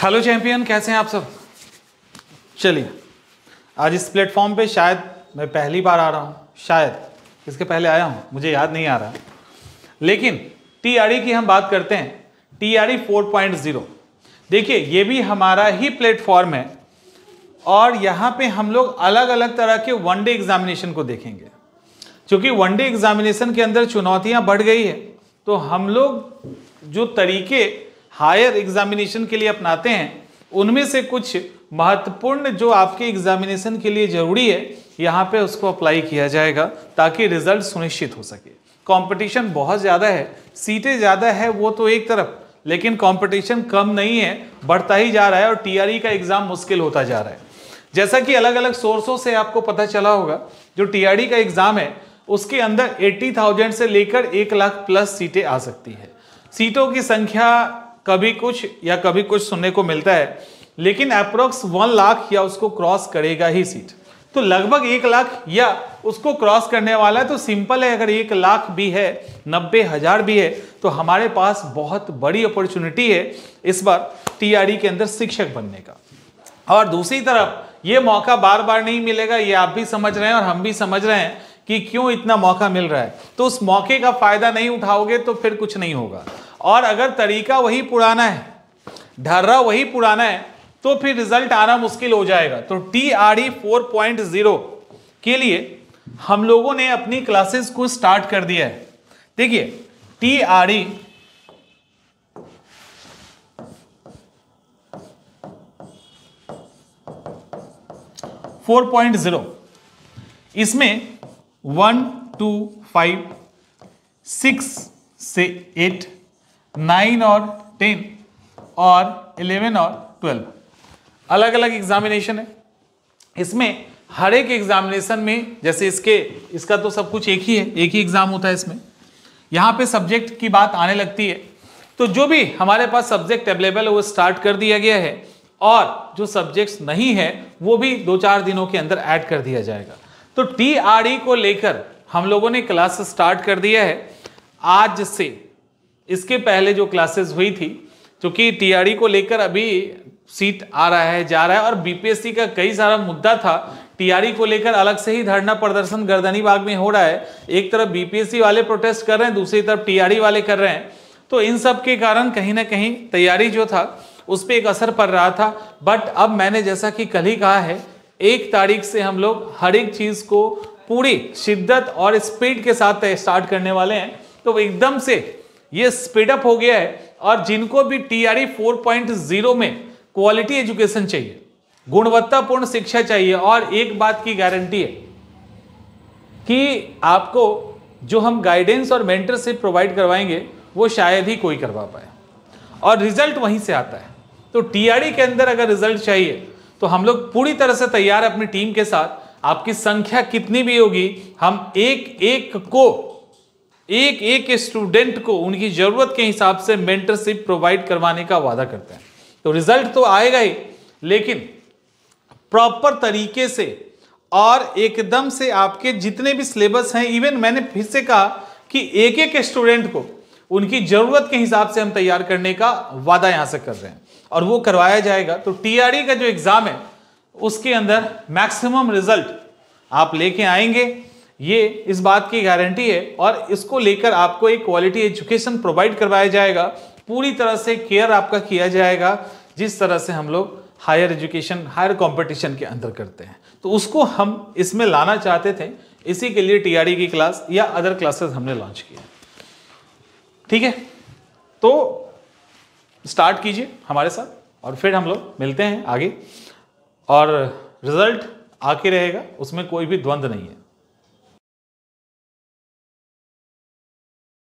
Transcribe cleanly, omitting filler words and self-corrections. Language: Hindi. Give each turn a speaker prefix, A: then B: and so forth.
A: हेलो चैंपियन, कैसे हैं आप सब। चलिए, आज इस प्लेटफॉर्म पे शायद मैं पहली बार आ रहा हूँ, शायद इसके पहले आया हूँ, मुझे याद नहीं आ रहा, लेकिन टीआरई की हम बात करते हैं। टीआरई 4.0 देखिए, ये भी हमारा ही प्लेटफॉर्म है और यहाँ पे हम लोग अलग अलग तरह के वनडे एग्जामिनेशन को देखेंगे। क्योंकि वनडे एग्जामिनेशन के अंदर चुनौतियाँ बढ़ गई है, तो हम लोग जो तरीके हायर एग्जामिनेशन के लिए अपनाते हैं उनमें से कुछ महत्वपूर्ण जो आपके एग्जामिनेशन के लिए जरूरी है यहाँ पे उसको अप्लाई किया जाएगा ताकि रिजल्ट सुनिश्चित हो सके। कंपटीशन बहुत ज़्यादा है, सीटें ज़्यादा है वो तो एक तरफ, लेकिन कंपटीशन कम नहीं है, बढ़ता ही जा रहा है और टीआरई का एग्ज़ाम मुश्किल होता जा रहा है। जैसा कि अलग अलग सोर्सों से आपको पता चला होगा, जो टीआरई का एग्ज़ाम है उसके अंदर 80,000 से लेकर 1 लाख प्लस सीटें आ सकती है। सीटों की संख्या कभी कुछ या कभी कुछ सुनने को मिलता है, लेकिन अप्रोक्स 1 लाख या उसको क्रॉस करेगा ही सीट। तो लगभग 1 लाख या उसको क्रॉस करने वाला है। तो सिंपल है, अगर 1 लाख भी है, 90,000 भी है, तो हमारे पास बहुत बड़ी अपॉर्चुनिटी है इस बार टीआरई के अंदर शिक्षक बनने का। और दूसरी तरफ ये मौका बार बार नहीं मिलेगा, ये आप भी समझ रहे हैं और हम भी समझ रहे हैं कि क्यों इतना मौका मिल रहा है। तो उस मौके का फायदा नहीं उठाओगे तो फिर कुछ नहीं होगा। और अगर तरीका वही पुराना है, ढर्रा वही पुराना है, तो फिर रिजल्ट आना मुश्किल हो जाएगा। तो टीआरई 4.0 के लिए हम लोगों ने अपनी क्लासेस को स्टार्ट कर दिया है। देखिए, टीआरई इसमें 1, 2, 5, 6 से 8, 9 और 10 और 11 और 12 अलग अलग एग्जामिनेशन है। इसमें हर एक एग्जामिनेशन में, जैसे इसका तो सब कुछ एक ही है, एक ही एग्जाम होता है इसमें। यहाँ पे सब्जेक्ट की बात आने लगती है, तो जो भी हमारे पास सब्जेक्ट अवेलेबल है वो स्टार्ट कर दिया गया है और जो सब्जेक्ट्स नहीं है वो भी 2-4 दिनों के अंदर ऐड कर दिया जाएगा। तो टीआरई को लेकर हम लोगों ने क्लास स्टार्ट कर दिया है आज से। इसके पहले जो क्लासेस हुई थी, क्योंकि टीआरई को लेकर अभी सीट आ रहा है, जा रहा है, और बीपीएससी का कई सारा मुद्दा था, टीआरई को लेकर अलग से ही धरना प्रदर्शन गर्दनी बाग में हो रहा है। एक तरफ बीपीएससी वाले प्रोटेस्ट कर रहे हैं, दूसरी तरफ टीआरई वाले कर रहे हैं। तो इन सब के कारण कहीं ना कहीं तैयारी जो था उस पर एक असर पड़ रहा था। बट अब मैंने जैसा कि कल ही कहा है, 1 तारीख से हम लोग हर एक चीज को पूरी शिद्दत और स्पीड के साथ स्टार्ट करने वाले हैं। तो एकदम से ये स्पीड अप हो गया है। और जिनको भी टीआरई 4.0 में क्वालिटी एजुकेशन चाहिए, गुणवत्तापूर्ण शिक्षा चाहिए, और एक बात की गारंटी है कि आपको जो हम गाइडेंस और मेंटरशिप प्रोवाइड करवाएंगे वो शायद ही कोई करवा पाए, और रिजल्ट वहीं से आता है। तो टीआरई के अंदर अगर रिजल्ट चाहिए तो हम लोग पूरी तरह से तैयार है अपनी टीम के साथ। आपकी संख्या कितनी भी होगी, हम एक स्टूडेंट को उनकी जरूरत के हिसाब से मेंटरशिप प्रोवाइड करवाने का वादा करते हैं। तो रिजल्ट तो आएगा ही, लेकिन प्रॉपर तरीके से और एकदम से आपके जितने भी सिलेबस हैं, इवन मैंने फिर से कहा कि एक स्टूडेंट को उनकी जरूरत के हिसाब से हम तैयार करने का वादा यहां से कर रहे हैं और वो करवाया जाएगा। तो टीआरई का जो एग्जाम है उसके अंदर मैक्सिमम रिजल्ट आप लेके आएंगे, ये इस बात की गारंटी है। और इसको लेकर आपको एक क्वालिटी एजुकेशन प्रोवाइड करवाया जाएगा, पूरी तरह से केयर आपका किया जाएगा, जिस तरह से हम लोग हायर एजुकेशन, हायर कंपटीशन के अंदर करते हैं। तो उसको हम इसमें लाना चाहते थे, इसी के लिए टीआरई की क्लास या अदर क्लासेस हमने लॉन्च किया। ठीक है, तो स्टार्ट कीजिए हमारे साथ और फिर हम लोग मिलते हैं आगे। और रिजल्ट आके रहेगा, उसमें कोई भी द्वंद्व नहीं है।